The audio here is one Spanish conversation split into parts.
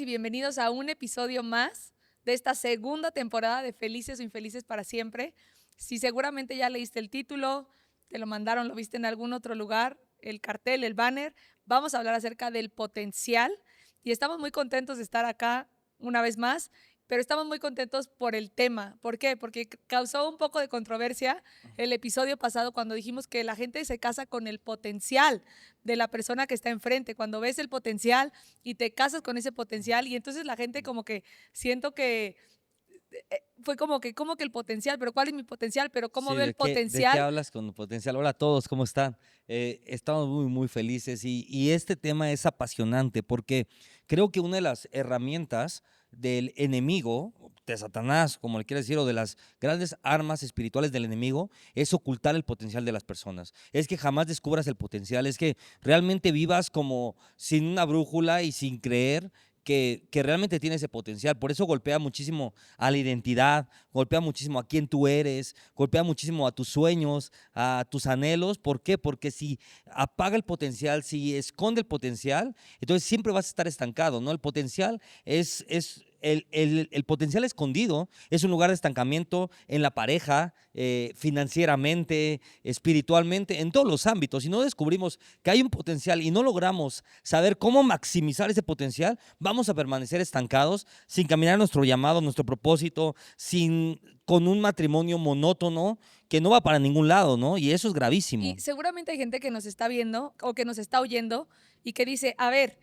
y bienvenidos a un episodio más de esta segunda temporada de Felices o Infelices para Siempre. Si seguramente ya leíste el título, te lo mandaron, lo viste en algún otro lugar, el cartel, el banner, vamos a hablar acerca del potencial y estamos muy contentos de estar acá una vez más, pero estamos muy contentos por el tema. ¿Por qué? Porque causó un poco de controversia el episodio pasado cuando dijimos que la gente se casa con el potencial de la persona que está enfrente. Cuando ves el potencial y te casas con ese potencial, y entonces la gente como que siento que fue como que el potencial, pero ¿cuál es mi potencial? Pero ¿cómo Sí, veo el de qué potencial? hablas con potencial? Hola a todos, ¿cómo están? Estamos muy felices y este tema es apasionante porque creo que una de las herramientas del enemigo, de Satanás, como le quieras decir, o de las grandes armas espirituales del enemigo, es ocultar el potencial de las personas. Es que jamás descubras el potencial, es que realmente vivas como sin una brújula y sin creer que realmente tiene ese potencial. Por eso golpea muchísimo a la identidad, golpea muchísimo a quién tú eres, golpea muchísimo a tus sueños, a tus anhelos. ¿Por qué? Porque si apaga el potencial, si esconde el potencial, entonces siempre vas a estar estancado, ¿no? El potencial el potencial escondido es un lugar de estancamiento en la pareja, financieramente, espiritualmente, en todos los ámbitos. Si no descubrimos que hay un potencial y no logramos saber cómo maximizar ese potencial, vamos a permanecer estancados sin caminar nuestro llamado, nuestro propósito, con un matrimonio monótono que no va para ningún lado, ¿no? Y eso es Y gravísimo. seguramente hay gente que nos está viendo o que nos está oyendo y que dice, a ver,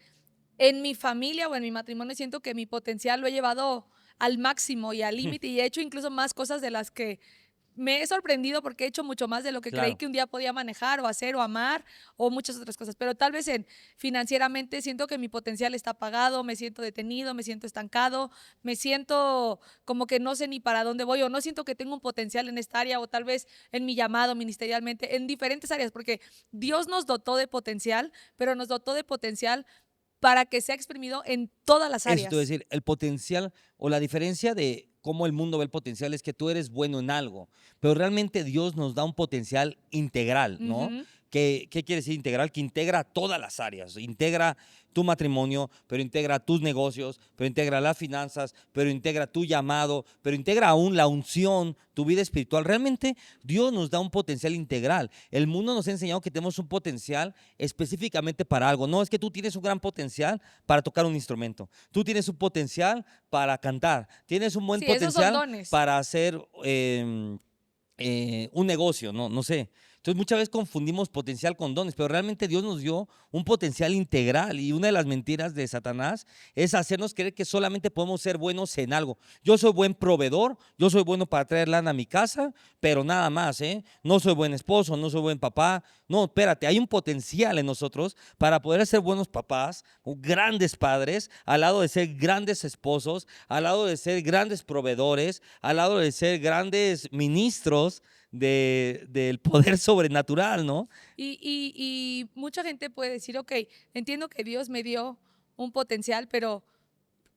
en mi familia o en mi matrimonio siento que mi potencial lo he llevado al máximo y al límite y he hecho incluso más cosas de las que me he sorprendido porque he hecho mucho más de lo que creí Claro. que un día podía manejar o hacer o amar o muchas otras cosas. Pero tal vez financieramente siento que mi potencial está apagado, me siento detenido, me siento estancado, me siento como que no sé ni para dónde voy o no siento que tengo un potencial en esta área o tal vez en mi llamado ministerialmente, en diferentes áreas, porque Dios nos dotó de potencial, pero nos dotó de potencial para que sea exprimido en todas las Eso te voy a áreas. decir, el potencial o la diferencia de cómo el mundo ve el potencial es que tú eres bueno en algo, pero realmente Dios nos da un potencial integral, ¿no? Ujú. ¿Qué quiere decir integral? Que integra todas las áreas, integra tu matrimonio, pero integra tus negocios, pero integra las finanzas, pero integra tu llamado, pero integra aún la unción, tu vida espiritual. Realmente Dios nos da un potencial integral. El mundo nos ha enseñado que tenemos un potencial específicamente para algo. No, es que tú tienes un gran potencial para tocar un instrumento. Tú tienes un potencial para cantar. Tienes un buen Sí, esos son potencial dones. para hacer un negocio, no sé. Entonces muchas veces confundimos potencial con dones, pero realmente Dios nos dio un potencial integral y una de las mentiras de Satanás es hacernos creer que solamente podemos ser buenos en algo. Yo soy buen proveedor, yo soy bueno para traer lana a mi casa, pero nada más, ¿eh? No soy buen esposo, no soy buen papá. No, espérate, hay un potencial en nosotros para poder ser buenos papás, grandes padres, al lado de ser grandes esposos, al lado de ser grandes proveedores, al lado de ser grandes ministros del poder sobrenatural, ¿no? Y mucha gente puede decir, ok, entiendo que Dios me dio un potencial, pero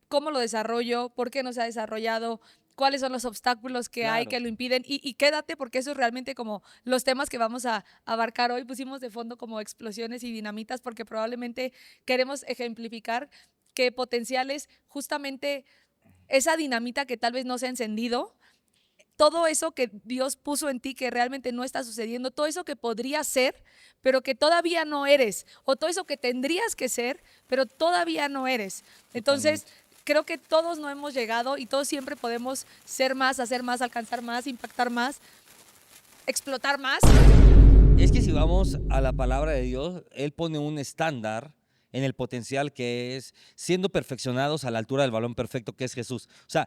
¿cómo lo desarrollo? ¿Por qué no se ha desarrollado? ¿Cuáles son los obstáculos que hay Claro. que lo impiden? Y quédate porque eso es realmente como los temas que vamos a abarcar hoy. Pusimos de fondo como explosiones y dinamitas porque probablemente queremos ejemplificar que potencial es justamente esa dinamita que tal vez no se ha encendido, todo eso que Dios puso en ti que realmente no está sucediendo, todo eso que podría ser, pero que todavía no eres, o todo eso que tendrías que ser, pero todavía no eres. Entonces, Totalmente. creo que todos no hemos llegado y todos siempre podemos ser más, hacer más, alcanzar más, impactar más, explotar más. Es que si vamos a la palabra de Dios, Él pone un estándar en el potencial que es siendo perfeccionados a la altura del balón perfecto que es Jesús. O sea,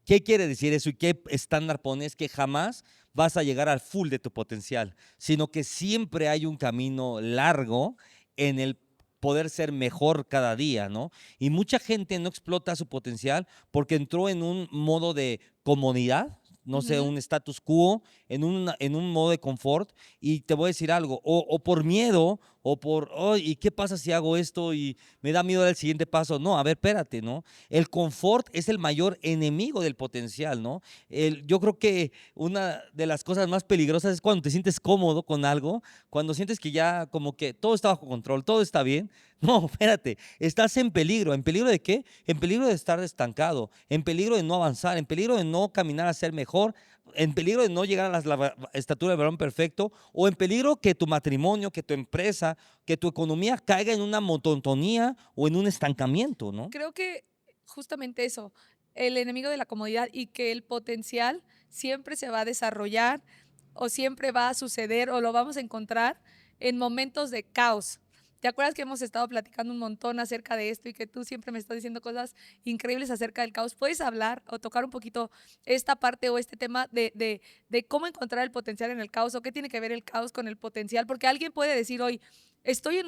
¿qué quiere decir eso y qué estándar pones? Que jamás vas a llegar al full de tu potencial, sino que siempre hay un camino largo en el poder ser mejor cada día, ¿no? Y mucha gente no explota su potencial porque entró en un modo de comodidad, no sé, Ujú. un status quo, en un modo de confort. Y te voy a decir algo, o por miedo o por, oh, ¿y qué pasa si hago esto y me da miedo dar el siguiente paso? No, a ver, espérate, ¿no? El confort es el mayor enemigo del potencial, ¿no? Yo creo que una de las cosas más peligrosas es cuando te sientes cómodo con algo, cuando sientes que ya como que todo está bajo control, todo está bien. No, espérate, estás en peligro. ¿En peligro de qué? En peligro de estar estancado, en peligro de no avanzar, en peligro de no caminar a ser mejor, en peligro de no llegar a la estatura del varón perfecto, o en peligro que tu matrimonio, que tu empresa, que tu economía caiga en una monotonía o en un estancamiento, ¿no? Creo que justamente eso, el enemigo de la comodidad y que el potencial siempre se va a desarrollar o siempre va a suceder o lo vamos a encontrar en momentos de caos. ¿Te acuerdas que hemos estado platicando un montón acerca de esto y que tú siempre me estás diciendo cosas increíbles acerca del caos? ¿Puedes hablar o tocar un poquito esta parte o este tema de cómo encontrar el potencial en el caos o qué tiene que ver el caos con el potencial? Porque alguien puede decir hoy, estoy en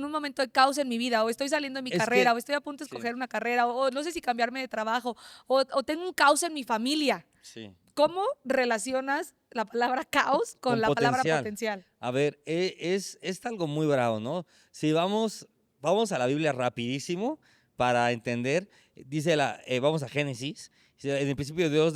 un momento de caos en mi vida, o estoy saliendo de mi Es carrera, que, o estoy a punto de sí, escoger una carrera, o no sé si cambiarme de trabajo, o tengo un caos en mi familia. sí. ¿Cómo relacionas la palabra caos con Con la palabra potencial. potencial? A ver, es algo muy bravo, ¿no? Si vamos a la Biblia rapidísimo para entender, vamos a Génesis, dice, en el principio Dios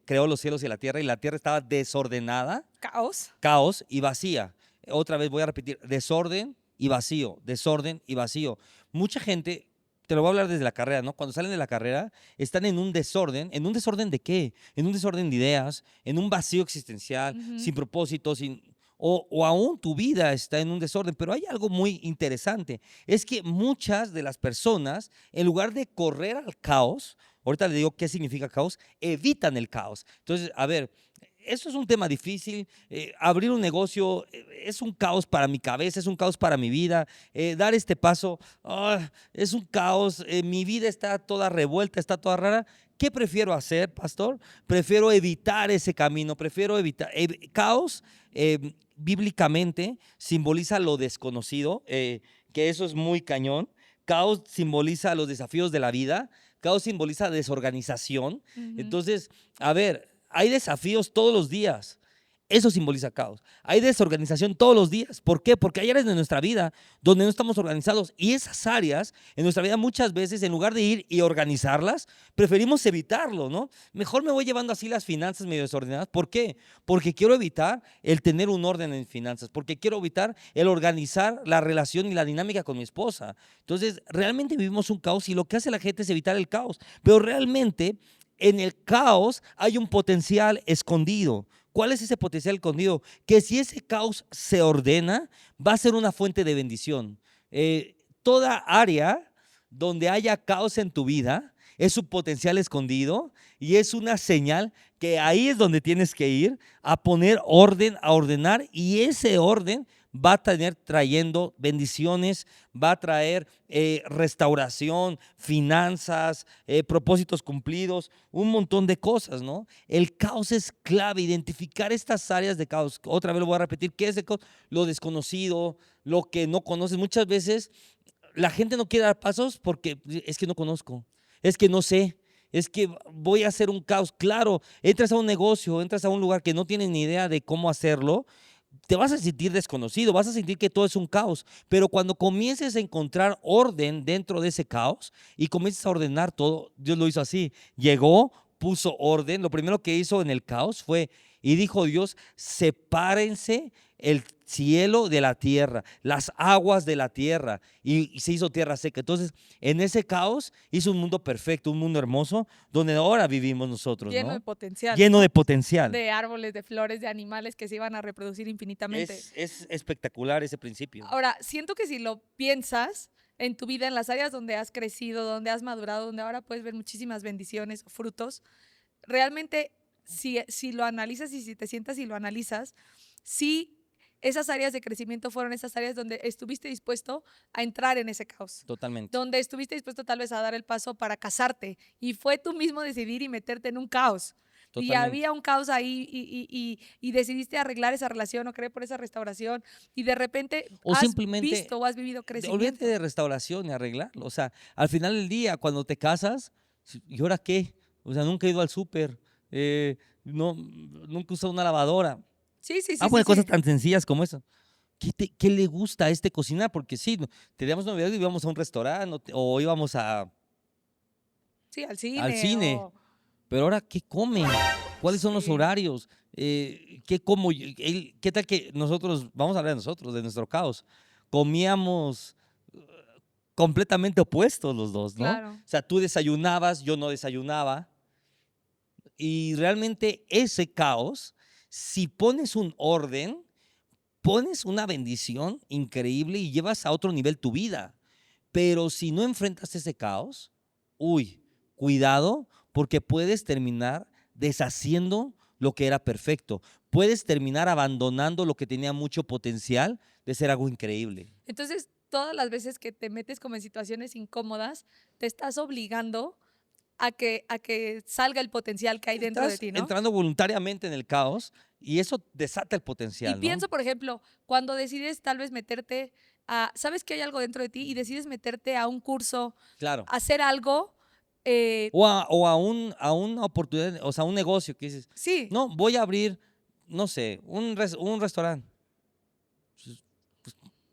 creó los cielos y la tierra estaba desordenada, Caos. caos y vacía. Otra vez voy a repetir, desorden y vacío, desorden y vacío. Mucha gente, te lo voy a hablar desde la carrera, ¿no? Cuando salen de la carrera, están ¿en un desorden de qué? En un desorden de ideas, en un vacío existencial, Ujú. sin propósito, o aún tu vida está en un desorden. Pero hay algo muy interesante, es que muchas de las personas, en lugar de correr al caos, ahorita le digo qué significa caos, evitan el caos. Entonces, a ver, eso es un tema difícil. Abrir un negocio es un caos para mi cabeza, es un caos para mi vida. Dar este paso es un caos. Mi vida está toda revuelta, está toda rara. ¿Qué prefiero hacer, pastor? Prefiero evitar ese camino, prefiero evitar. Caos, bíblicamente, simboliza lo desconocido, que eso es muy cañón. Caos simboliza los desafíos de la vida. Caos simboliza desorganización. Ujú. Entonces, a ver, hay desafíos todos los días. Eso simboliza caos. Hay desorganización todos los días. ¿Por qué? Porque hay áreas de nuestra vida donde no estamos organizados. Y esas áreas en nuestra vida muchas veces, en lugar de ir y organizarlas, preferimos evitarlo, ¿no? Mejor me voy llevando así las finanzas medio desordenadas. ¿Por qué? Porque quiero evitar el tener un orden en finanzas. Porque quiero evitar el organizar la relación y la dinámica con mi esposa. Entonces, realmente vivimos un caos y lo que hace la gente es evitar el caos. Pero realmente en el caos hay un potencial escondido. ¿Cuál es ese potencial escondido? Que si ese caos se ordena, va a ser una fuente de bendición. Toda área donde haya caos en tu vida es un potencial escondido y es una señal que ahí es donde tienes que ir a poner orden, a ordenar, y ese orden va a tener trayendo bendiciones, va a traer restauración, finanzas, propósitos cumplidos, un montón de cosas, ¿no? El caos es clave, identificar estas áreas de caos. Otra vez lo voy a repetir, ¿qué es el caos? Lo desconocido, lo que no conoces. Muchas veces la gente no quiere dar pasos porque es que no conozco, es que no sé. Es que voy a hacer un caos. Claro, entras a un negocio, entras a un lugar que no tienes ni idea de cómo hacerlo, te vas a sentir desconocido, vas a sentir que todo es un caos, pero cuando comiences a encontrar orden dentro de ese caos y comiences a ordenar todo, Dios lo hizo así, llegó, puso orden, lo primero que hizo en el caos fue, y dijo Dios, sepárense el cielo de la tierra, las aguas de la tierra, y se hizo tierra seca. Entonces, en ese caos hizo un mundo perfecto, un mundo hermoso, donde ahora vivimos nosotros, Lleno de ¿no? potencial, Lleno de ¿no? potencial. De árboles, de flores, de animales que se iban a reproducir infinitamente. Es espectacular ese principio. Ahora, siento que si lo piensas en tu vida, en las áreas donde has crecido, donde has madurado, donde ahora puedes ver muchísimas bendiciones, frutos, realmente si lo analizas y si te sientas y lo analizas, sí, esas áreas de crecimiento fueron esas áreas donde estuviste dispuesto a entrar en ese caos, Totalmente, donde estuviste dispuesto tal vez a dar el paso para casarte y fue tú mismo decidir y meterte en un caos. Y totalmente. había un caos ahí y decidiste arreglar esa relación o creer por esa restauración y de repente O has simplemente, visto o has vivido olvídate crecimiento. de restauración y arreglarlo. O sea, al final del día, cuando te casas, ¿y ahora qué? O sea, nunca he ido al súper, no, nunca he usado una lavadora. Sí, sí, sí, Vamos a sí, poner cosas sí. tan sencillas como eso. qué le gusta a este cocinar? Porque sí, teníamos novedades, íbamos a un restaurante o íbamos Sí, al al cine cine, o... pero ahora, ¿qué come? ¿Cuáles son los Sí. horarios? ¿Qué como? ¿Qué tal que nosotros, vamos a hablar de nosotros, de nuestro caos, comíamos completamente opuestos los dos, ¿no? O Claro. sea, tú desayunabas, yo no desayunaba, y realmente ese caos, si pones un orden, pones una bendición increíble y llevas a otro nivel tu vida. Pero si no enfrentas ese caos, uy, cuidado, porque puedes terminar deshaciendo lo que era perfecto. Puedes terminar abandonando lo que tenía mucho potencial de ser algo increíble. Entonces, todas las veces que te metes como en situaciones incómodas, te estás obligando a que salga el potencial que hay dentro de Estás ti, ¿no? entrando voluntariamente en el caos y eso desata el Y potencial, ¿no? pienso, por ejemplo, cuando decides tal vez meterte a, sabes que hay algo dentro de ti y decides meterte a un curso, Claro. hacer algo, eh, O a una oportunidad, o sea, un negocio que dices, sí, no, voy a abrir, no sé, un restaurante.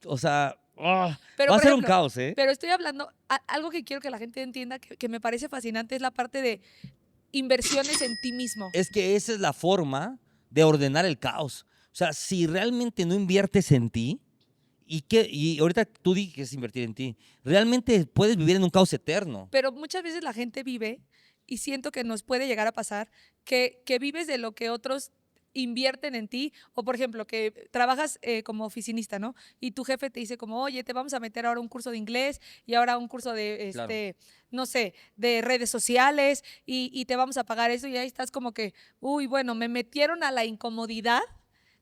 O sea, pero va a por ser un ejemplo, caos, ¿eh? pero estoy hablando, algo que quiero que la gente entienda que me parece fascinante es la parte de inversiones en ti mismo. Es que esa es la forma de ordenar el caos. O sea, si realmente no inviertes en ti, y ahorita tú di que es invertir en ti, realmente puedes vivir en un caos eterno. Pero muchas veces la gente vive, y siento que nos puede llegar a pasar, que vives de lo que otros invierten en ti, o por ejemplo, que trabajas como oficinista, ¿no? Y tu jefe te dice como, oye, te vamos a meter ahora un curso de inglés y ahora un curso de, Claro. no sé, de redes sociales y te vamos a pagar eso y ahí estás como que, uy, bueno, me metieron a la incomodidad,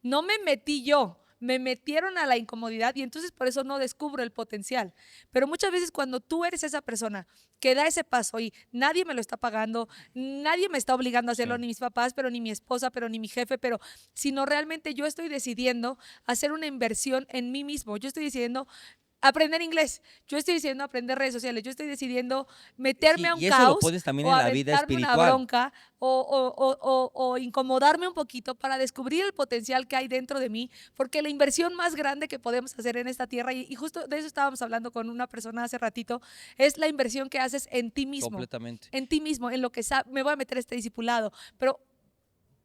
no me metí yo. Me metieron a la incomodidad y entonces por eso no descubro el potencial. Pero muchas veces cuando tú eres esa persona que da ese paso y nadie me lo está pagando, nadie me está obligando a hacerlo, Sí. ni mis papás, pero ni mi esposa, pero ni mi jefe, pero sino realmente yo estoy decidiendo hacer una inversión en mí mismo. Yo estoy decidiendo aprender inglés, yo estoy decidiendo aprender redes sociales, yo estoy decidiendo meterme Sí, a un y eso lo caos pones también o en la vida aventarme una espiritual. bronca o incomodarme un poquito para descubrir el potencial que hay dentro de mí, porque la inversión más grande que podemos hacer en esta tierra, y justo de eso estábamos hablando con una persona hace ratito, es la inversión que haces Completamente. en ti mismo, en lo que me voy a meter a este discipulado, pero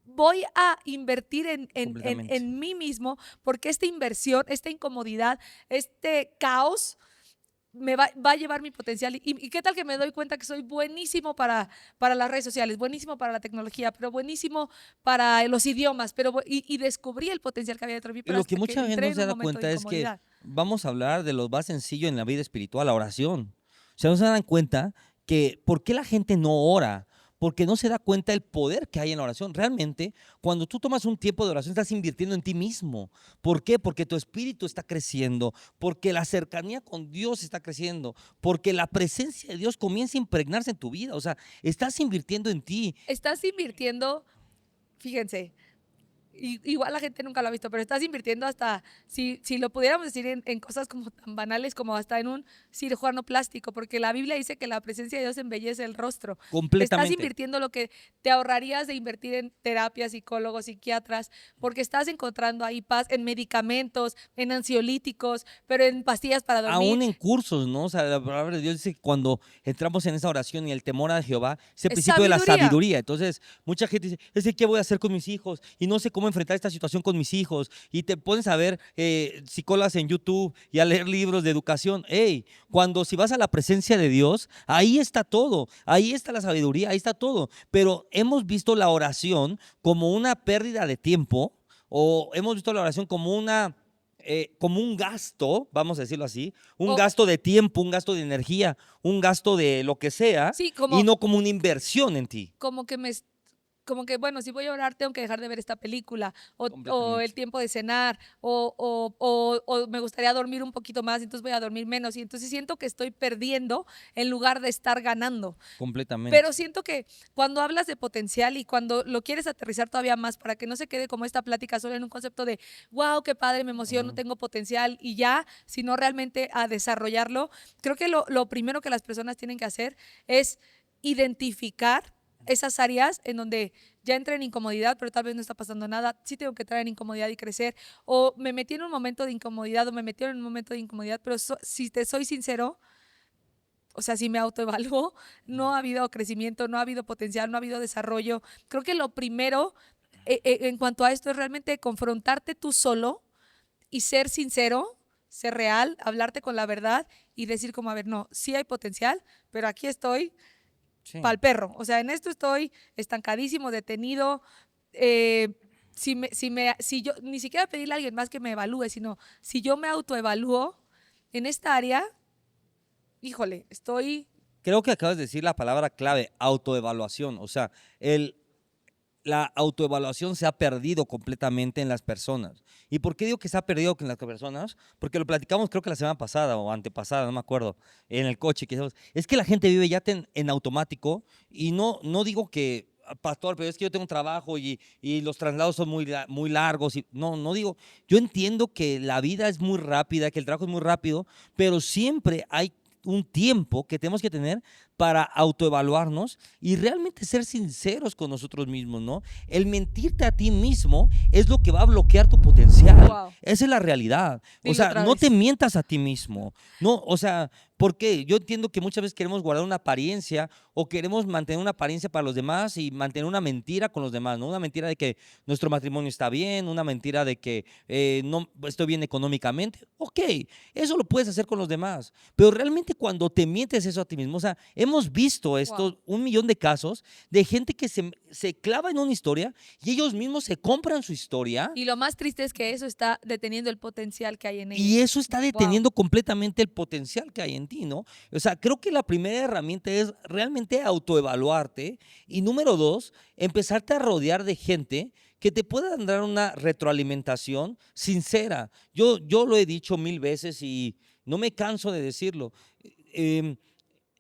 voy a invertir Completamente. en mí mismo porque esta inversión, esta incomodidad, este caos va a llevar mi potencial. Y qué tal que me doy cuenta que soy buenísimo para las redes sociales, buenísimo para la tecnología, pero buenísimo para los idiomas, y descubrí el potencial que había dentro de mí, Y pero lo que hasta que mucha gente entré no en se un da momento de cuenta es que incomodidad. vamos a hablar de lo más sencillo en la vida espiritual, la oración. O sea, no se dan cuenta que ¿por qué la gente no ora? Porque no se da cuenta el poder que hay en la oración. Realmente, cuando tú tomas un tiempo de oración, estás invirtiendo en ti mismo. ¿Por qué? Porque tu espíritu está creciendo, porque la cercanía con Dios está creciendo, porque la presencia de Dios comienza a impregnarse en tu vida. O sea, estás invirtiendo en ti. Estás invirtiendo, fíjense, igual la gente nunca lo ha visto, pero estás invirtiendo hasta, si lo pudiéramos decir en cosas como tan banales como hasta en un cirujano plástico, porque la Biblia dice que la presencia de Dios embellece el rostro. Estás Completamente. invirtiendo lo que te ahorrarías de invertir en terapias, psicólogos, psiquiatras, porque estás encontrando ahí paz en medicamentos, en ansiolíticos, pero en pastillas para dormir. Aún en cursos, ¿no? O sea, la palabra de Dios dice que cuando entramos en esa oración y el temor a Jehová, es el Es principio de la sabiduría. sabiduría. Entonces, mucha gente dice, es que ¿qué voy a hacer con mis hijos? Y no sé cómo enfrentar esta situación con mis hijos. Y te pones a ver psicólogas en YouTube y a leer libros de educación. Hey, cuando si vas a la presencia de Dios, ahí está todo. Ahí está la sabiduría, ahí está todo. Pero hemos visto la oración como una pérdida de tiempo o hemos visto la oración como un gasto, vamos a decirlo así, un O, gasto de tiempo, un gasto de energía, un gasto de lo que sea, sí, y no como una inversión en ti. como que me como que, bueno, si voy a orar, tengo que dejar de ver esta película, o el Completamente. tiempo de cenar, o me gustaría dormir un poquito más, entonces voy a dormir menos. Y entonces siento que estoy perdiendo en lugar de estar ganando. Pero Completamente. siento que cuando hablas de potencial y cuando lo quieres aterrizar todavía más para que no se quede como esta plática solo en un concepto de, wow, qué padre, me emociono, Ujú. tengo potencial y ya, sino realmente a desarrollarlo, creo que lo primero que las personas tienen que hacer es identificar esas áreas en donde ya entré en incomodidad, pero tal vez no está pasando nada, sí tengo que entrar en incomodidad y crecer, o me metí en un momento de incomodidad o me metí en un momento de incomodidad, pero si te soy sincero, o sea, si me autoevalúo, no ha habido crecimiento, no ha habido potencial, no ha habido desarrollo. Creo que lo primero en cuanto a esto es realmente confrontarte tú solo y ser sincero, ser real, hablarte con la verdad y decir como, a ver, no, sí hay potencial, pero aquí estoy Sí. pa'l perro. O sea, en esto estoy estancadísimo, detenido. eh, si yo, ni siquiera pedirle a alguien más que me evalúe, sino si yo me autoevalúo en esta área, híjole, estoy, Creo que acabas de decir la palabra clave, autoevaluación. O sea, la autoevaluación se ha perdido completamente en las personas. ¿Y por qué digo que se ha perdido en las personas? Porque lo platicamos creo que la semana pasada o antepasada, no me acuerdo, en el coche. Es que la gente vive ya en automático y no digo que, pastor, pero es que yo tengo un trabajo y los traslados son muy largos. No digo, yo entiendo que la vida es muy rápida, que el trabajo es muy rápido, pero siempre hay un tiempo que tenemos que tener para autoevaluarnos y realmente ser sinceros con nosotros mismos, ¿no? El mentirte a ti mismo es lo que va a bloquear tu potencial. wow, Esa es la realidad. O dilo sea, otra no te vez. mientas a ti mismo. No, o sea, ¿por qué? Yo entiendo que muchas veces queremos guardar una apariencia o queremos mantener una apariencia para los demás y mantener una mentira con los demás, ¿no? Una mentira de que nuestro matrimonio está bien, una mentira de que no estoy bien económicamente. Ok, eso lo puedes hacer con los demás, pero realmente cuando te mientes eso a ti mismo, o sea, hemos visto Wow. esto, 1 millón de casos de gente que se clava en una historia y ellos mismos se compran su historia Y lo más triste es que eso está deteniendo el potencial que hay en y ellos. eso está Wow. deteniendo completamente el potencial que hay en ti, ¿no? O sea, creo que la primera herramienta es realmente autoevaluarte y número 2, empezarte a rodear de gente que te puedan dar una retroalimentación sincera. Yo lo he dicho 1000 veces y no me canso de decirlo. Em,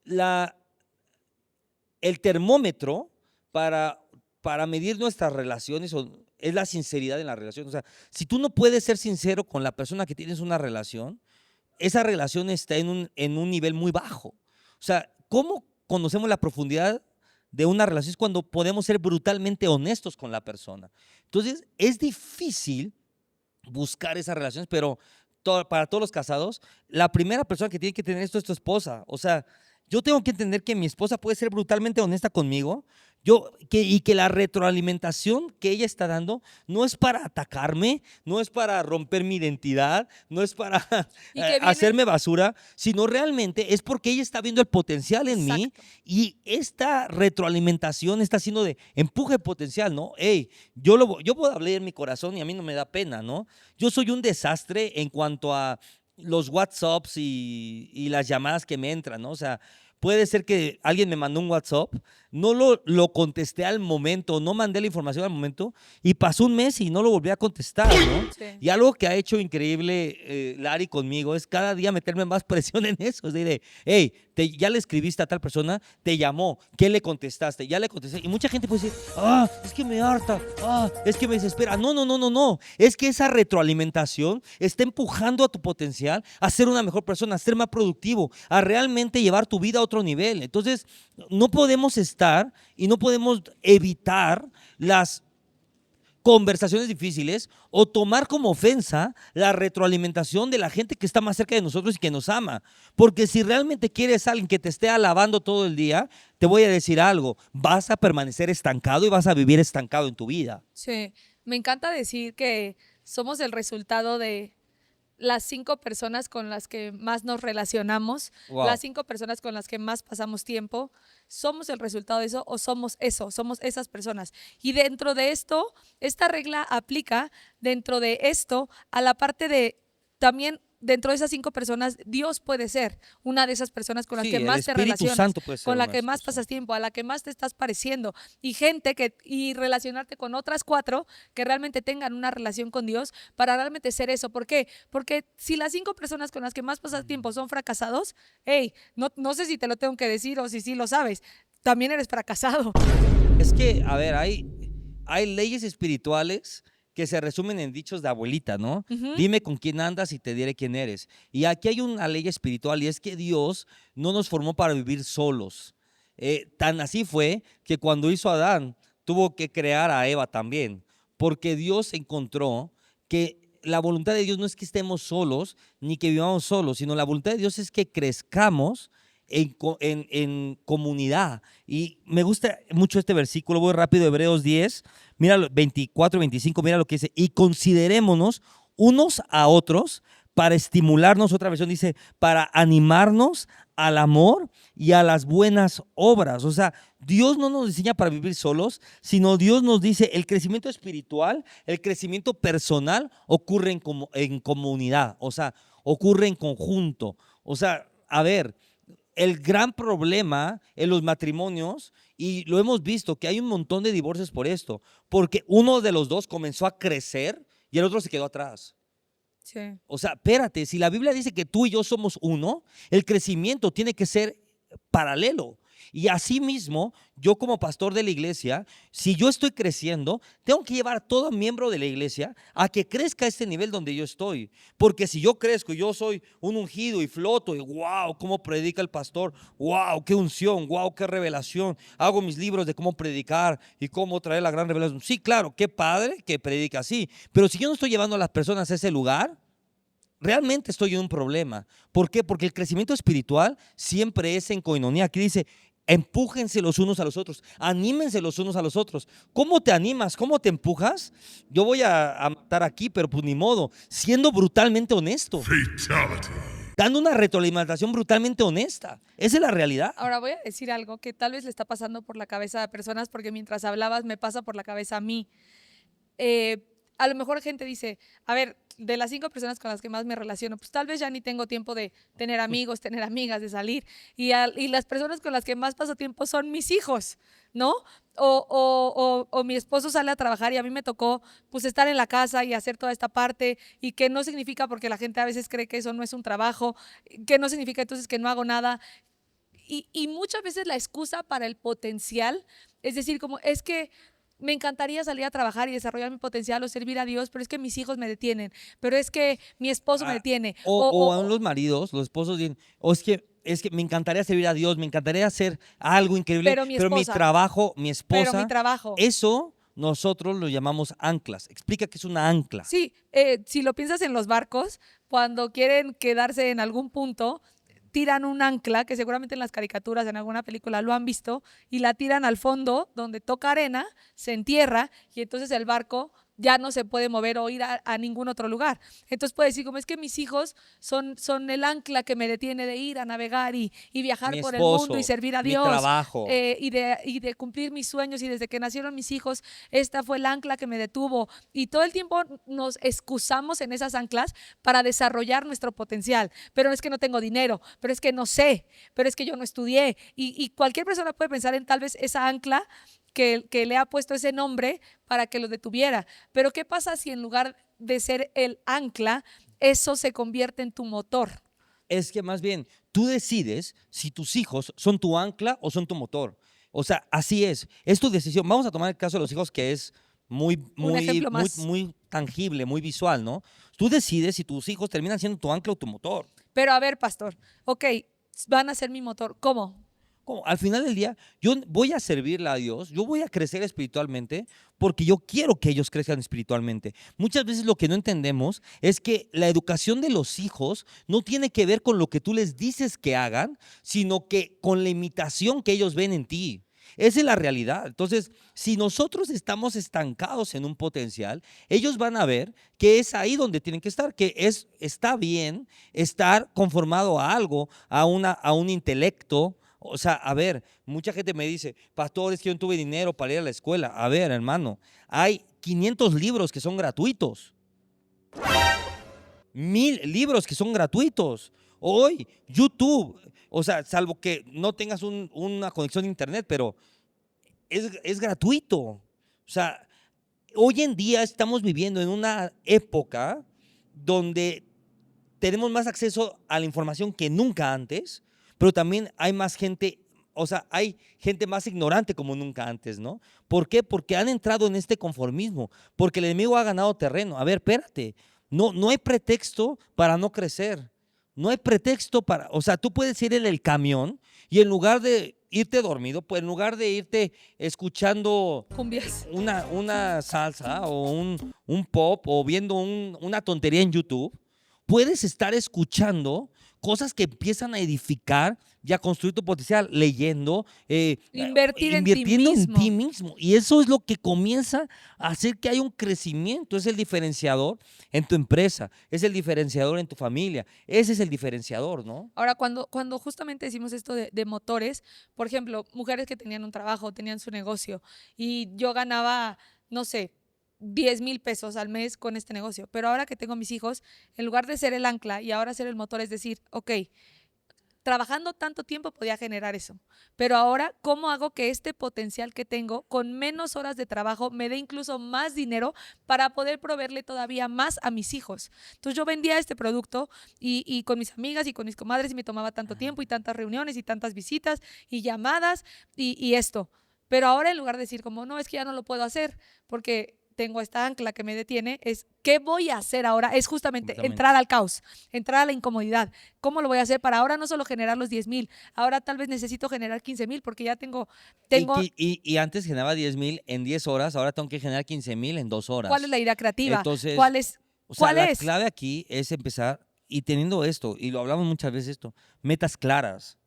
la, el termómetro para, para medir nuestras relaciones es la sinceridad en la relación. O sea, si tú no puedes ser sincero con la persona que tienes una relación, esa relación está en un nivel muy bajo. O sea, ¿cómo conocemos la profundidad de una relación? Es cuando podemos ser brutalmente honestos con la persona. Entonces, es difícil buscar esas relaciones, pero para todos los casados, la primera persona que tiene que tener esto es tu esposa. O sea, yo tengo que entender que mi esposa puede ser brutalmente honesta conmigo y que la retroalimentación que ella está dando no es para atacarme, no es para romper mi identidad, no es para Y que viene, hacerme basura, sino realmente es porque ella está viendo el potencial en mí exacto. y esta retroalimentación está haciendo de empuje potencial, ¿no? Hey, yo puedo hablar en mi corazón y a mí no me da pena, ¿no? Yo soy un desastre en cuanto a los WhatsApps y las llamadas que me entran, ¿no? O sea, puede ser que alguien me mandó un WhatsApp, no lo contesté al momento, no mandé la información al momento y pasó un mes y no lo volví a contestar, ¿no? Sí. Y algo que ha hecho increíble Lari conmigo es cada día meterme más presión en eso. Es decir, hey, ya le escribiste a tal persona, te llamó, ¿qué le contestaste? Ya le contesté. Y mucha gente puede decir, es que me harta, es que me desespera. No. Es que esa retroalimentación está empujando a tu potencial a ser una mejor persona, a ser más productivo, a realmente llevar tu vida a otro nivel. Entonces, no podemos estar y no podemos evitar las conversaciones difíciles o tomar como ofensa la retroalimentación de la gente que está más cerca de nosotros y que nos ama. Porque si realmente quieres a alguien que te esté alabando todo el día, te voy a decir algo, vas a permanecer estancado y vas a vivir estancado en tu vida. Sí, me encanta decir que somos el resultado de las 5 personas con las que más nos relacionamos, las Wow. 5 personas con las que más pasamos tiempo, somos el resultado de eso o somos eso, somos esas personas. Y dentro de esto, esta regla aplica dentro de esto a la parte de también. Dentro de esas 5 personas, Dios puede ser una de esas personas con las que Sí, el más te Espíritu relacionas, Santo puede ser con la una de que esas más personas. pasas tiempo, a la que más te estás pareciendo. Y relacionarte con otras 4 que realmente tengan una relación con Dios para realmente ser eso. ¿Por qué? Porque si las 5 personas con las que más pasas tiempo son fracasados, hey, no sé si te lo tengo que decir o si sí lo sabes, también eres fracasado. Es que, a ver, hay leyes espirituales que se resumen en dichos de abuelita, ¿no? Ujú. Dime con quién andas y te diré quién eres. Y aquí hay una ley espiritual y es que Dios no nos formó para vivir solos. Tan así fue que cuando hizo a Adán, tuvo que crear a Eva también, porque Dios encontró que la voluntad de Dios no es que estemos solos ni que vivamos solos, sino la voluntad de Dios es que crezcamos en comunidad. Y me gusta mucho este versículo, voy rápido, Hebreos 10, mira 24, 25, mira lo que dice, y considerémonos unos a otros para estimularnos, otra versión dice, para animarnos al amor y a las buenas obras. O sea, Dios no nos diseña para vivir solos, sino Dios nos dice el crecimiento espiritual, el crecimiento personal ocurre en comunidad, o sea, ocurre en conjunto. O sea, a ver, el gran problema en los matrimonios, y lo hemos visto, que hay un montón de divorcios por esto, porque uno de los dos comenzó a crecer y el otro se quedó atrás. Sí. O sea, espérate, si la Biblia dice que tú y yo somos uno, el crecimiento tiene que ser paralelo. Y asimismo, yo como pastor de la iglesia, si yo estoy creciendo, tengo que llevar a todo miembro de la iglesia a que crezca a este nivel donde yo estoy. Porque si yo crezco y yo soy un ungido y floto y wow, cómo predica el pastor, wow, qué unción, wow, qué revelación, hago mis libros de cómo predicar y cómo traer la gran revelación. Sí, claro, qué padre que predica así, pero si yo no estoy llevando a las personas a ese lugar, realmente estoy en un problema. ¿Por qué? Porque el crecimiento espiritual siempre es en coinonía. Aquí dice, empújense los unos a los otros, anímense los unos a los otros. ¿Cómo te animas? ¿Cómo te empujas? Yo voy a matar aquí, pero pues ni modo, siendo brutalmente honesto. Fatality. Dando una retroalimentación brutalmente honesta. Esa es la realidad. Ahora voy a decir algo que tal vez le está pasando por la cabeza a personas, porque mientras hablabas me pasa por la cabeza a mí. A lo mejor gente dice, a ver, de las 5 personas con las que más me relaciono, pues tal vez ya ni tengo tiempo de tener amigos, tener amigas, de salir. Y las personas con las que más paso tiempo son mis hijos, ¿no? O mi esposo sale a trabajar y a mí me tocó pues estar en la casa y hacer toda esta parte, y que no significa, porque la gente a veces cree que eso no es un trabajo, que no significa entonces que no hago nada. Y muchas veces la excusa para el potencial es decir, como es que me encantaría salir a trabajar y desarrollar mi potencial o servir a Dios, pero es que mis hijos me detienen, pero es que mi esposo me detiene. O aún los maridos, los esposos dicen, o es que me encantaría servir a Dios, me encantaría hacer algo increíble, Pero mi pero mi esposa, trabajo, mi esposa, pero mi trabajo. Eso nosotros lo llamamos anclas. Explica qué es una ancla. Sí, si lo piensas en los barcos, cuando quieren quedarse en algún punto, tiran un ancla, que seguramente en las caricaturas, en alguna película lo han visto, y la tiran al fondo, donde toca arena, se entierra, y entonces el barco ya no se puede mover o ir a ningún otro lugar. Entonces puede decir, como es que mis hijos son el ancla que me detiene de ir a navegar y viajar Mi por esposo, el mundo y servir a mi Dios. trabajo. Y de cumplir mis sueños. Y desde que nacieron mis hijos, esta fue el ancla que me detuvo. Y todo el tiempo nos excusamos en esas anclas para desarrollar nuestro potencial. Pero es que no tengo dinero, pero es que no sé, pero es que yo no estudié. Y cualquier persona puede pensar en tal vez esa ancla que le ha puesto ese nombre para que lo detuviera. Pero ¿qué pasa si en lugar de ser el ancla, eso se convierte en tu motor? Es que más bien, tú decides si tus hijos son tu ancla o son tu motor. O sea, así es tu decisión. Vamos a tomar el caso de los hijos, que es muy tangible, muy visual, ¿no? Tú decides si tus hijos terminan siendo tu ancla o tu motor. Pero a ver, pastor, ok, van a ser mi motor. ¿Cómo? Al final del día, yo voy a servirle a Dios, yo voy a crecer espiritualmente porque yo quiero que ellos crezcan espiritualmente. Muchas veces lo que no entendemos es que la educación de los hijos no tiene que ver con lo que tú les dices que hagan, sino que con la imitación que ellos ven en ti. Esa es la realidad. Entonces, si nosotros estamos estancados en un potencial, ellos van a ver que es ahí donde tienen que estar, que está bien estar conformado a algo, a un intelecto. O sea, a ver, mucha gente me dice, pastor, es que yo no tuve dinero para ir a la escuela. A ver, hermano, hay 500 libros que son gratuitos. 1000 libros que son gratuitos. Hoy, YouTube, o sea, salvo que no tengas una conexión a internet, pero es gratuito. O sea, hoy en día estamos viviendo en una época donde tenemos más acceso a la información que nunca antes, pero también hay más gente, o sea, hay gente más ignorante como nunca antes, ¿no? ¿Por qué? Porque han entrado en este conformismo, porque el enemigo ha ganado terreno. A ver, espérate, no hay pretexto para no crecer. No hay pretexto para, o sea, tú puedes ir en el camión Y en lugar de irte dormido, pues en lugar de irte escuchando Cumbias. una salsa o un pop o viendo una tontería en YouTube, puedes estar escuchando cosas que empiezan a edificar y a construir tu potencial, leyendo, Invertir en ti invirtiendo en ti mismo. mismo. Y eso es lo que comienza a hacer que haya un crecimiento. Es el diferenciador en tu empresa, es el diferenciador en tu familia. Ese es el diferenciador, ¿no? Ahora, cuando justamente decimos esto de motores, por ejemplo, mujeres que tenían un trabajo, tenían su negocio y yo ganaba, no sé, 10,000 pesos al mes con este negocio. Pero ahora que tengo mis hijos, en lugar de ser el ancla y ahora ser el motor, es decir, ok, trabajando tanto tiempo podía generar eso. Pero ahora, ¿cómo hago que este potencial que tengo con menos horas de trabajo me dé incluso más dinero para poder proveerle todavía más a mis hijos? Entonces yo vendía este producto y con mis amigas y con mis comadres y me tomaba tanto tiempo y tantas reuniones y tantas visitas y llamadas y esto. Pero ahora en lugar de decir como, no, es que ya no lo puedo hacer porque tengo esta ancla que me detiene, es ¿qué voy a hacer ahora? Es justamente Completamente. entrar al caos, entrar a la incomodidad. ¿Cómo lo voy a hacer para ahora no solo generar los 10,000? Ahora tal vez necesito generar 15,000 porque ya tengo, Y antes generaba 10,000 en 10 horas, ahora tengo que generar 15,000 en 2 ¿cuál es horas. la idea creativa? Entonces, ¿Cuál es? o sea, ¿Cuál la es? clave aquí es empezar y teniendo esto, y lo hablamos muchas veces esto, metas claras,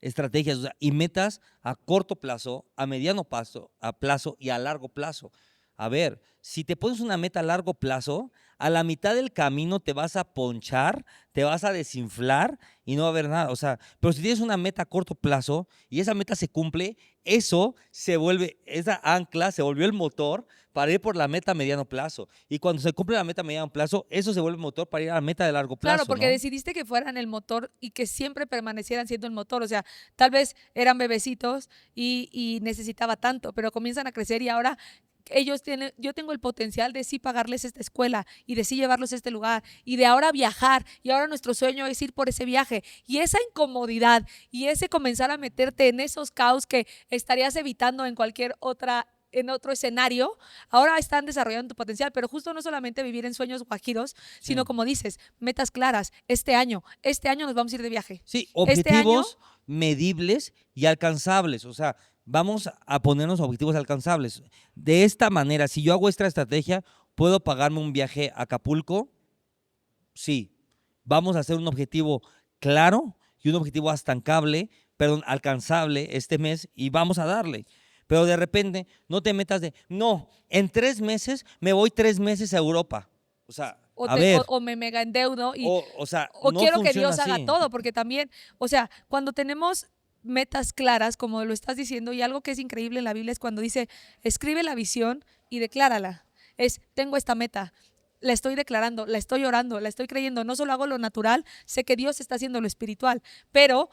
estrategias, o sea, y metas a corto plazo, a mediano plazo y a largo plazo. A ver, si te pones una meta a largo plazo, a la mitad del camino te vas a ponchar, te vas a desinflar y no va a haber nada. O sea, pero si tienes una meta a corto plazo y esa meta se cumple, eso se vuelve, esa ancla se volvió el motor para ir por la meta a mediano plazo. Y cuando se cumple la meta a mediano plazo, eso se vuelve el motor para ir a la meta de largo Claro, plazo, porque ¿no? decidiste que fueran el motor y que siempre permanecieran siendo el motor. O sea, tal vez eran bebecitos y necesitaba tanto, pero comienzan a crecer y ahora ellos tienen, yo tengo el potencial de sí pagarles esta escuela y de sí llevarlos a este lugar y de ahora viajar y ahora nuestro sueño es ir por ese viaje y esa incomodidad y ese comenzar a meterte en esos caos que estarías evitando en cualquier otra en otro escenario, ahora están desarrollando tu potencial, pero justo no solamente vivir en sueños guajiros, sino Sí. como dices, metas claras. Este año nos vamos a ir de viaje. Sí, Este año, objetivos medibles y alcanzables. O sea, vamos a ponernos objetivos alcanzables. De esta manera, si yo hago esta estrategia, ¿puedo pagarme un viaje a Acapulco? Sí. Vamos a hacer un objetivo claro y un objetivo alcanzable este mes y vamos a darle. Pero de repente no te metas de, no, en 3 meses me voy 3 meses a Europa. O sea, a ver, o me mega endeudo o sea, o no quiero que funciona Dios haga así. todo, porque también, o sea, cuando tenemos metas claras, como lo estás diciendo, y algo que es increíble en la Biblia es cuando dice, escribe la visión y declárala. Tengo esta meta, la estoy declarando, la estoy orando, la estoy creyendo, no solo hago lo natural, sé que Dios está haciendo lo espiritual, pero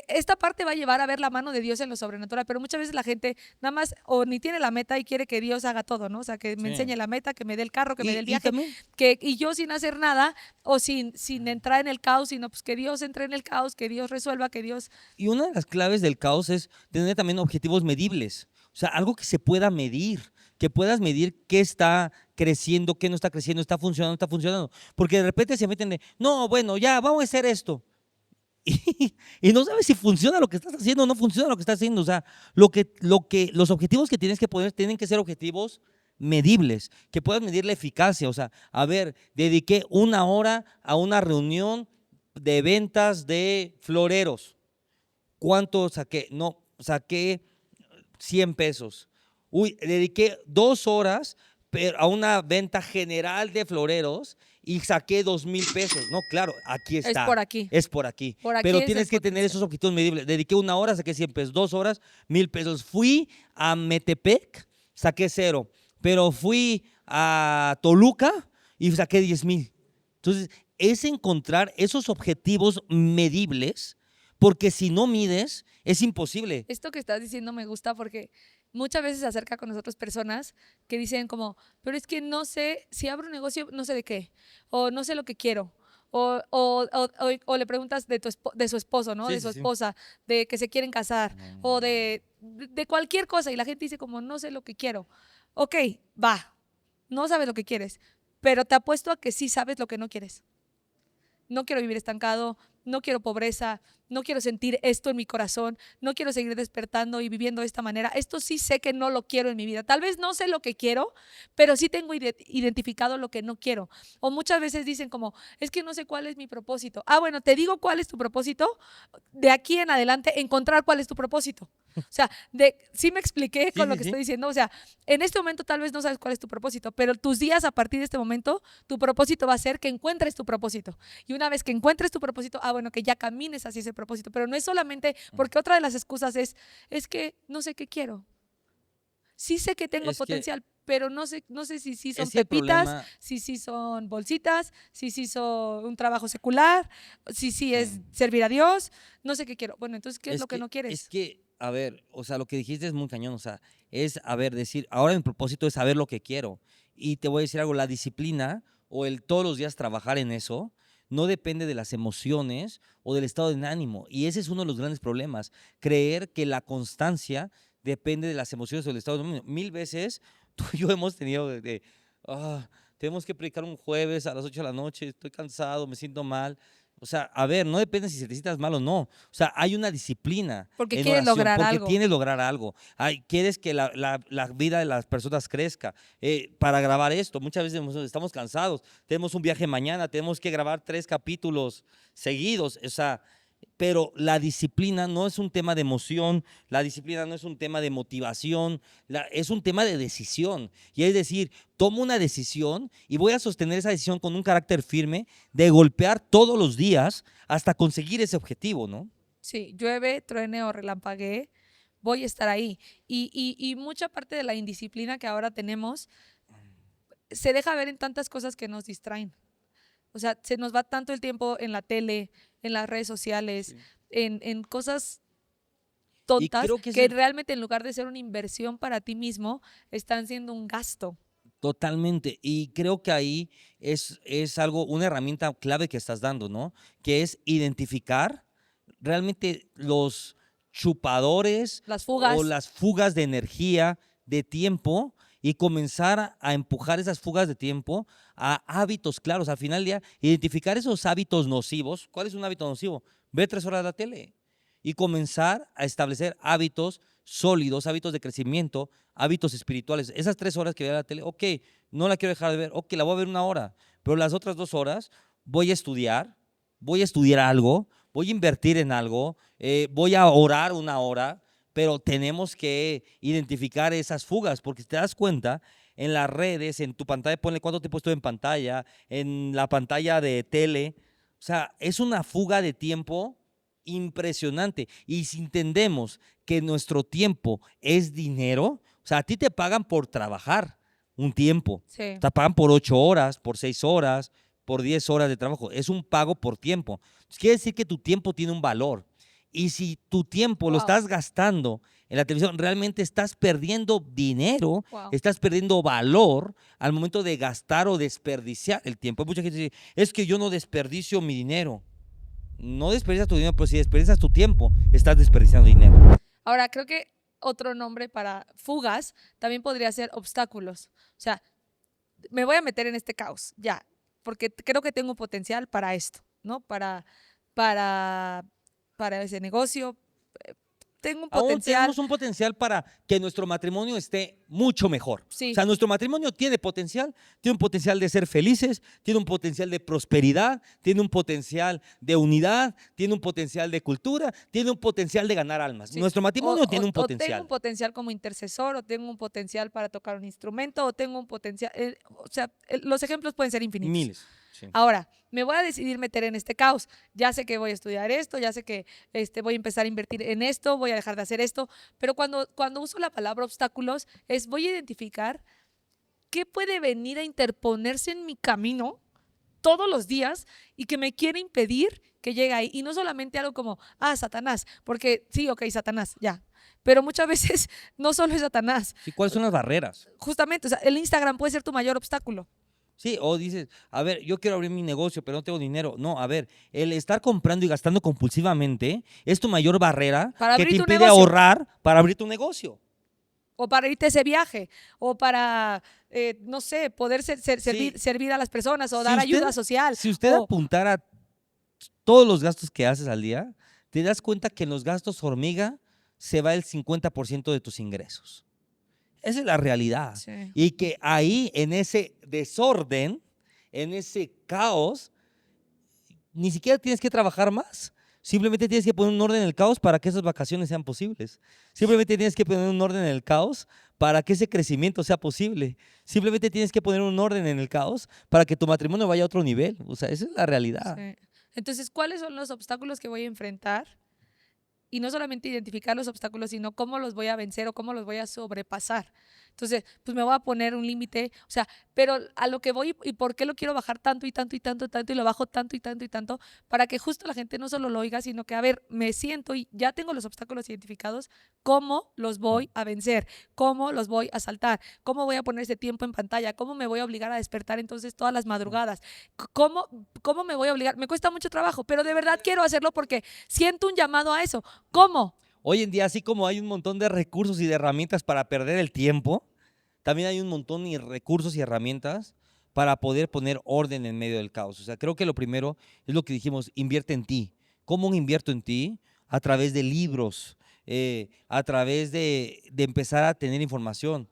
esta parte va a llevar a ver la mano de Dios en lo sobrenatural, pero muchas veces la gente nada más o ni tiene la meta y quiere que Dios haga todo, ¿no? O sea, que me Sí. enseñe la meta, que me dé el carro, que me dé el Y viaje, también, y yo sin hacer nada o sin entrar en el caos, sino pues que Dios entre en el caos, que Dios resuelva, que Dios... y una de las claves del caos es tener también objetivos medibles. O sea, algo que se pueda medir, que puedas medir qué está creciendo, qué no está creciendo, está funcionando, no está funcionando. Porque de repente se meten de, no, bueno, ya, vamos a hacer esto. Y no sabes si funciona lo que estás haciendo o no funciona lo que estás haciendo. O sea, los objetivos que tienes que poner tienen que ser objetivos medibles, que puedas medir la eficacia. O sea, a ver, dediqué 1 hora a una reunión de ventas de floreros. ¿Cuánto saqué? No, saqué 100 pesos. Uy, dediqué 2 horas a una venta general de floreros y saqué 2,000 pesos. No, claro, aquí Es está, por aquí, es por aquí. por aquí Pero es el tienes que tener potencial. esos objetivos medibles. Dediqué 1 hora, saqué 100 pesos. 2 horas, 1,000 pesos. Fui a Metepec, saqué 0. Pero fui a Toluca y saqué 10,000. Entonces, es encontrar esos objetivos medibles, porque si no mides, es imposible. Esto que estás diciendo me gusta porque muchas veces se acerca con nosotros personas que dicen como, pero es que no sé, si abro un negocio, no sé de qué, o no sé lo que quiero, o le preguntas de su esposo, ¿no? Sí, De su sí, sí. esposa, de que se quieren casar, o de cualquier cosa, y la gente dice como, no sé lo que quiero. Ok, va, no sabes lo que quieres, pero te apuesto a que sí sabes lo que no quieres. No quiero vivir estancado, no quiero pobreza, no quiero sentir esto en mi corazón, no quiero seguir despertando y viviendo de esta manera. Esto sí sé que no lo quiero en mi vida. Tal vez no sé lo que quiero, pero sí tengo identificado lo que no quiero. O muchas veces dicen como, es que no sé cuál es mi propósito. Ah, bueno, te digo cuál es tu propósito. De aquí en adelante, encontrar cuál es tu propósito. O sea, sí me expliqué Sí, con lo sí, que sí. estoy diciendo. O sea, en este momento tal vez no sabes cuál es tu propósito, pero tus días a partir de este momento, tu propósito va a ser que encuentres tu propósito. Y una vez que encuentres tu propósito, bueno, que ya camines hacia ese propósito. Pero no es solamente, porque otra de las excusas es que no sé qué quiero. Sí sé que tengo Es que potencial, pero no sé si son es el pepitas, problema. si son bolsitas, si son un trabajo secular, si es Sí. servir a Dios, no sé qué quiero. Bueno, entonces, ¿qué es Es lo que no que, es quieres? que, a ver, o sea, lo que dijiste es muy cañón, o sea, es, a ver, decir, ahora mi propósito es saber lo que quiero. Y te voy a decir algo, la disciplina o el todos los días trabajar en eso no depende de las emociones o del estado de ánimo. Y ese es uno de los grandes problemas, creer que la constancia depende de las emociones o del estado de ánimo. Mil veces tú y yo hemos tenido tenemos que predicar un jueves a las 8 de la noche, estoy cansado, me siento mal. O sea, a ver, no depende si te sientas mal o no. O sea, hay una disciplina Porque en quieres oración lograr porque algo. tienes que lograr algo. Quieres que la vida de las personas crezca. Para grabar esto, muchas veces estamos cansados. Tenemos un viaje mañana, tenemos que grabar 3 capítulos seguidos. O sea, pero la disciplina no es un tema de emoción, la disciplina no es un tema de motivación, es un tema de decisión. Y es decir, tomo una decisión y voy a sostener esa decisión con un carácter firme de golpear todos los días hasta conseguir ese objetivo, ¿no? Sí, llueve, truene o relampaguee, voy a estar ahí. Y mucha parte de la indisciplina que ahora tenemos se deja ver en tantas cosas que nos distraen. O sea, se nos va tanto el tiempo en la tele, en las redes sociales, Sí. en cosas Y tontas creo que que realmente en lugar de ser una inversión para ti mismo, están siendo un gasto. totalmente. Y creo que ahí es algo, una herramienta clave que estás dando, ¿no? Que es identificar realmente los chupadores Las o fugas, las fugas de energía, de tiempo, y comenzar a empujar esas fugas de tiempo a hábitos claros. Al final del día, identificar esos hábitos nocivos. ¿Cuál es un hábito nocivo? Ver 3 horas de la tele y comenzar a establecer hábitos sólidos, hábitos de crecimiento, hábitos espirituales. Esas 3 horas que veo la tele, ok, no la quiero dejar de ver, ok, la voy a ver 1 hora, pero las otras 2 horas voy a estudiar algo, voy a invertir en algo, voy a orar 1 hora, pero tenemos que identificar esas fugas, porque si te das cuenta, en las redes, en tu pantalla, ponle cuánto tiempo estoy en pantalla, en la pantalla de tele, o sea, es una fuga de tiempo impresionante. Y si entendemos que nuestro tiempo es dinero, o sea, a ti te pagan por trabajar un tiempo, sí. te pagan por 8 horas, por 6 horas, por 10 horas de trabajo, es un pago por tiempo. Entonces, quiere decir que tu tiempo tiene un valor. Y si tu tiempo lo Wow, estás gastando en la televisión, realmente estás perdiendo dinero, wow. estás perdiendo valor al momento de gastar o desperdiciar el tiempo. Hay mucha gente que dice, es que yo no desperdicio mi dinero. No desperdicias tu dinero, pero si desperdicias tu tiempo, estás desperdiciando dinero. Ahora, creo que otro nombre para fugas también podría ser obstáculos. O sea, me voy a meter en este caos, ya, porque creo que tengo potencial para esto, ¿no? Para, para ese negocio. Tengo un Aún potencial, tenemos un potencial para que nuestro matrimonio esté mucho mejor. O sí, sea, nuestro matrimonio tiene un potencial de ser felices, tiene un potencial de prosperidad, tiene un potencial de unidad, tiene un potencial de cultura, tiene un potencial de ganar almas. sí. Nuestro matrimonio tiene un O tengo un potencial. potencial como intercesor, o tengo un potencial para tocar un instrumento, o tengo un potencial, o sea, los ejemplos pueden ser infinitos. Miles. Sí. Ahora, me voy a decidir meter en este caos. Ya sé que voy a estudiar esto, ya sé que voy a empezar a invertir en esto, voy a dejar de hacer esto, pero cuando uso la palabra obstáculos es voy a identificar qué puede venir a interponerse en mi camino todos los días y que me quiere impedir que llegue ahí. Y no solamente algo como, Satanás, porque sí, ok, Satanás, ya. Pero muchas veces no solo es Satanás. Sí, ¿cuáles son las barreras? Justamente, o sea, el Instagram puede ser tu mayor obstáculo. Sí, o dices, a ver, yo quiero abrir mi negocio, pero no tengo dinero. No, a ver, el estar comprando y gastando compulsivamente es tu mayor barrera Para que te abrir tu impide negocio. ahorrar para abrir tu negocio. O para irte a ese viaje, o para, no sé, poder Sí, servir a las personas, o si dar usted, ayuda social, si usted o apuntara todos los gastos que haces al día, te das cuenta que en los gastos hormiga se va el 50% de tus ingresos. Esa es la realidad. Sí. Y que ahí, en ese desorden, en ese caos, ni siquiera tienes que trabajar más. Simplemente tienes que poner un orden en el caos para que esas vacaciones sean posibles. Simplemente tienes que poner un orden en el caos para que ese crecimiento sea posible. Simplemente tienes que poner un orden en el caos para que tu matrimonio vaya a otro nivel. O sea, esa es la realidad. Sí. Entonces, ¿cuáles son los obstáculos que voy a enfrentar? Y no solamente identificar los obstáculos, sino cómo los voy a vencer o cómo los voy a sobrepasar. Entonces, pues me voy a poner un límite, o sea, pero a lo que voy y por qué lo quiero bajar tanto y tanto y tanto y tanto y lo bajo tanto y tanto y tanto, para que justo la gente no solo lo oiga, sino que, a ver, me siento y ya tengo los obstáculos identificados, ¿cómo los voy a vencer? ¿Cómo los voy a saltar? ¿Cómo voy a poner ese tiempo en pantalla? ¿Cómo me voy a obligar a despertar entonces todas las madrugadas? ¿Cómo me voy a obligar? Me cuesta mucho trabajo, pero de verdad quiero hacerlo porque siento un llamado a eso. ¿Cómo? Hoy en día, así como hay un montón de recursos y de herramientas para perder el tiempo, también hay un montón de recursos y herramientas para poder poner orden en medio del caos. O sea, creo que lo primero es lo que dijimos, invierte en ti. ¿Cómo invierto en ti? A través de libros, a través de empezar a tener información.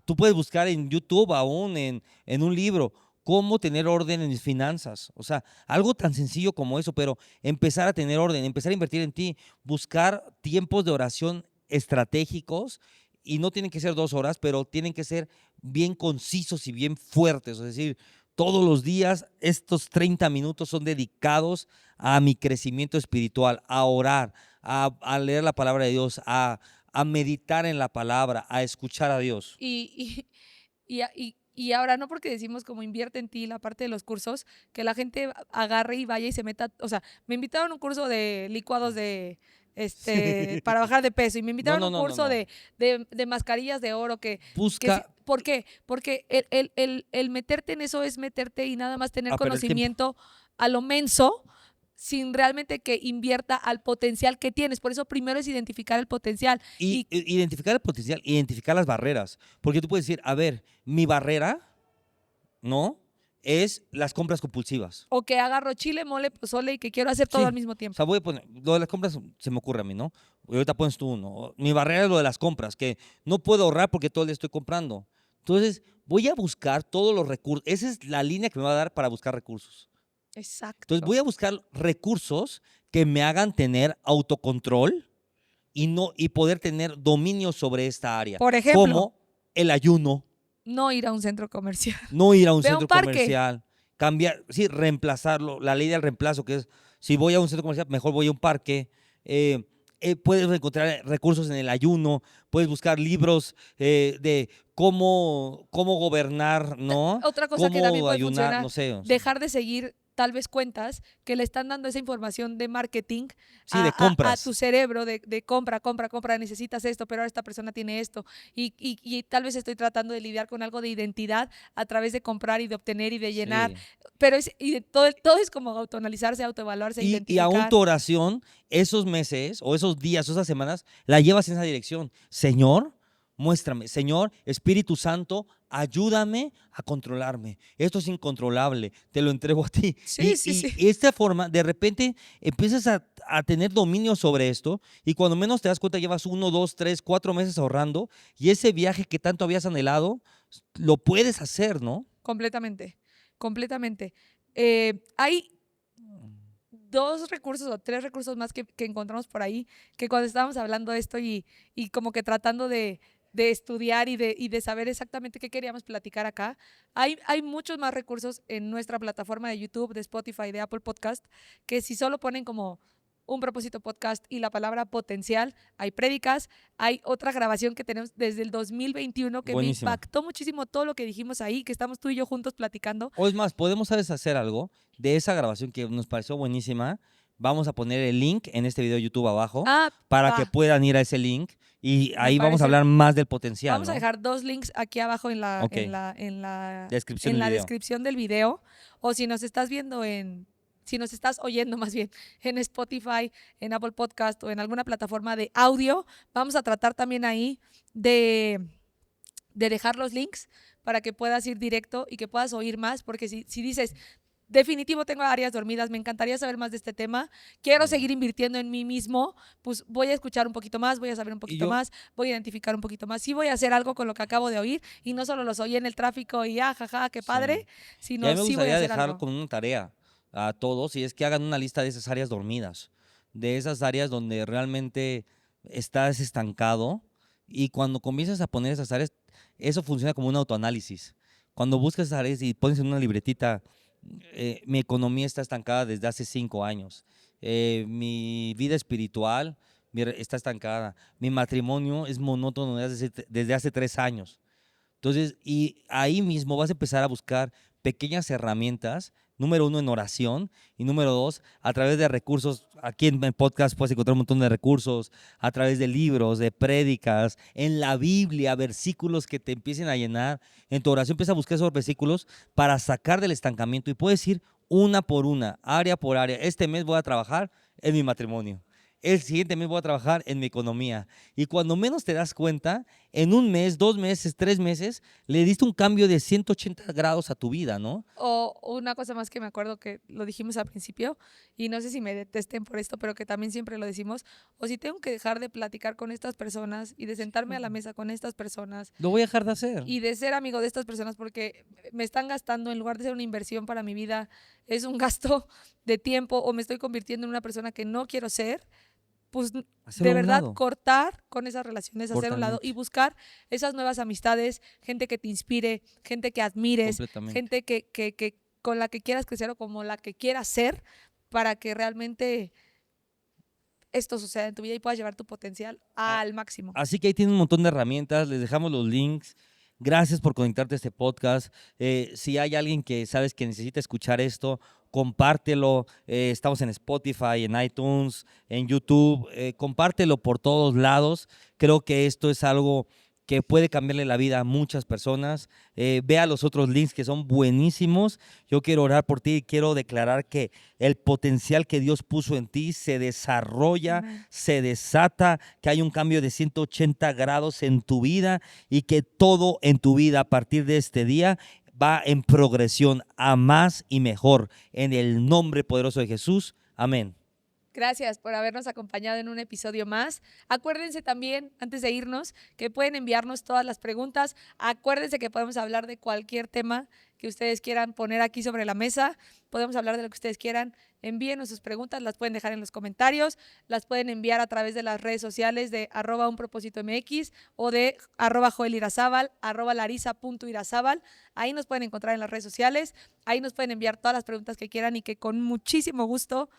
Tú puedes buscar en YouTube aún, en un libro, cómo tener orden en mis finanzas. O sea, algo tan sencillo como eso, pero empezar a tener orden, empezar a invertir en ti, buscar tiempos de oración estratégicos y no tienen que ser 2 horas, pero tienen que ser bien concisos y bien fuertes. Es decir, todos los días estos 30 minutos son dedicados a mi crecimiento espiritual, a orar, a leer la palabra de Dios, a meditar en la palabra, a escuchar a Dios. Y ahora no porque decimos como invierte en ti la parte de los cursos, que la gente agarre y vaya y se meta, o sea, me invitaron a un curso de licuados para bajar de peso y me invitaron a un curso no. de mascarillas de oro Busca ¿por qué? Porque el meterte en eso es meterte y nada más tener a perder tiempo. conocimiento a lo menso sin realmente que invierta al potencial que tienes. Por eso primero es identificar el potencial. Y identificar el potencial, identificar las barreras. Porque tú puedes decir, a ver, mi barrera, ¿no? Es las compras compulsivas. O que agarro chile, mole, pozole y que quiero hacer todo Sí. al mismo O tiempo. sea, voy a poner, lo de las compras se me ocurre a mí, ¿no? Y ahorita pones tú uno. Mi barrera es lo de las compras, que no puedo ahorrar porque todo el día estoy comprando. Entonces, voy a buscar todos los recursos. Esa es la línea que me va a dar para buscar recursos. Exacto. Entonces, voy a buscar recursos que me hagan tener autocontrol y poder tener dominio sobre esta área. Por ejemplo, como el ayuno, no ir a un centro comercial. no ir a un Ve a centro un parque. comercial, cambiar, sí, reemplazarlo, la ley del reemplazo, que es, si voy a un centro comercial, mejor voy a un parque. Puedes encontrar recursos en el ayuno, puedes buscar libros de cómo gobernar, ¿no? Otra cosa que también Cómo puede ayunar, funcionar, no sé. dejar de seguir tal vez cuentas que le están dando esa información de marketing Sí, de compras. a tu cerebro de compra, necesitas esto, pero ahora esta persona tiene esto. Y tal vez estoy tratando de lidiar con algo de identidad a través de comprar y de obtener y de llenar. Sí. Pero todo es como autoanalizarse, autoevaluarse, Y identificar. aún tu oración, esos meses o esos días o esas semanas, la llevas en esa dirección. Señor, muéstrame. Señor, Espíritu Santo, ayúdame a controlarme. Esto es incontrolable, te lo entrego a ti. Sí. Y esta forma, de repente, empiezas a tener dominio sobre esto y cuando menos te das cuenta, llevas 1, 2, 3, 4 meses ahorrando y ese viaje que tanto habías anhelado, lo puedes hacer, ¿no? Completamente. Hay 2 recursos o 3 recursos más que encontramos por ahí, que cuando estábamos hablando de esto y como que tratando de estudiar y de saber exactamente qué queríamos platicar acá, hay muchos más recursos en nuestra plataforma de YouTube, de Spotify, de Apple Podcast, que si solo ponen como un propósito podcast y la palabra potencial, hay prédicas, hay otra grabación que tenemos desde el 2021 que Buenísimo. me impactó muchísimo todo lo que dijimos ahí, que estamos tú y yo juntos platicando. O es más, podemos hacer algo de esa grabación que nos pareció buenísima. Vamos a poner el link en este video de YouTube abajo para que puedan ir a ese link y ahí vamos a hablar más del potencial. Vamos a dejar 2 links aquí abajo en la descripción del video. O si nos estás viendo si nos estás oyendo más bien en Spotify, en Apple Podcast o en alguna plataforma de audio, vamos a tratar también ahí de dejar los links para que puedas ir directo y que puedas oír más, porque si dices, definitivo tengo áreas dormidas, me encantaría saber más de este tema, quiero seguir invirtiendo en mí mismo, pues voy a escuchar un poquito más, voy a saber un Y poquito más, voy a identificar un poquito más, sí voy a hacer algo con lo que acabo de oír y no solo los oí en el tráfico y jaja, qué sí. padre, Y a sino mí me sí voy a gustaría hacer dejar algo. con una tarea a todos, y es que hagan una lista de esas áreas dormidas, de esas áreas donde realmente estás estancado, y cuando comienzas a poner esas áreas, eso funciona como un autoanálisis. Cuando buscas esas áreas y pones en una libretita, mi economía está estancada desde hace 5 años, mi vida espiritual está estancada, mi matrimonio es monótono desde hace 3 años. Entonces, y ahí mismo vas a empezar a buscar pequeñas herramientas, número uno en oración y número dos a través de recursos. Aquí en el podcast puedes encontrar un montón de recursos, a través de libros, de prédicas, en la Biblia, versículos que te empiecen a llenar. En tu oración empieza a buscar esos versículos para sacar del estancamiento y puedes ir una por una, área por área. Este mes voy a trabajar en mi matrimonio. El siguiente mes voy a trabajar en mi economía. Y cuando menos te das cuenta, en un mes, 2 meses, 3 meses, le diste un cambio de 180 grados a tu vida, ¿no? O una cosa más que me acuerdo que lo dijimos al principio, y no sé si me detesten por esto, pero que también siempre lo decimos, o si tengo que dejar de platicar con estas personas y de sentarme a la mesa con estas personas Lo voy a dejar de hacer. y de ser amigo de estas personas porque me están gastando, en lugar de ser una inversión para mi vida, es un gasto de tiempo o me estoy convirtiendo en una persona que no quiero ser, pues Hacerlo de a un verdad lado. cortar con esas relaciones, hacer a un lado y Totalmente. buscar esas nuevas amistades, gente que te inspire, gente que admires, Completamente. gente que con la que quieras crecer o como la que quieras ser, para que realmente esto suceda en tu vida y puedas llevar tu potencial A- al máximo. Así que ahí tienen un montón de herramientas, les dejamos los links. Gracias por conectarte a este podcast. Si hay alguien que sabes que necesita escuchar esto, compártelo. Estamos en Spotify, en iTunes, en YouTube. Compártelo por todos lados. Creo que esto es algo que puede cambiarle la vida a muchas personas. Vea los otros links que son buenísimos. Yo quiero orar por ti y quiero declarar que el potencial que Dios puso en ti se desarrolla, Amén. se desata, que hay un cambio de 180 grados en tu vida y que todo en tu vida a partir de este día va en progresión a más y mejor. En el nombre poderoso de Jesús. Amén. Gracias por habernos acompañado en un episodio más. Acuérdense también, antes de irnos, que pueden enviarnos todas las preguntas. Acuérdense que podemos hablar de cualquier tema que ustedes quieran poner aquí sobre la mesa. Podemos hablar de lo que ustedes quieran. Envíenos sus preguntas, las pueden dejar en los comentarios, las pueden enviar a través de las redes sociales de @unproposito.mx o de @joelirazábal, @larisa.irazábal. Ahí nos pueden encontrar en las redes sociales. Ahí nos pueden enviar todas las preguntas que quieran y que con muchísimo gusto,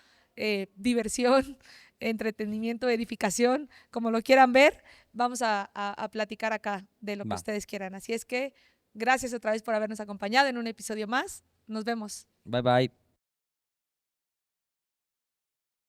diversión, entretenimiento, edificación, como lo quieran ver, vamos a platicar acá de lo que Va. ustedes quieran. Así es que gracias otra vez por habernos acompañado en un episodio más. Nos vemos. Bye bye.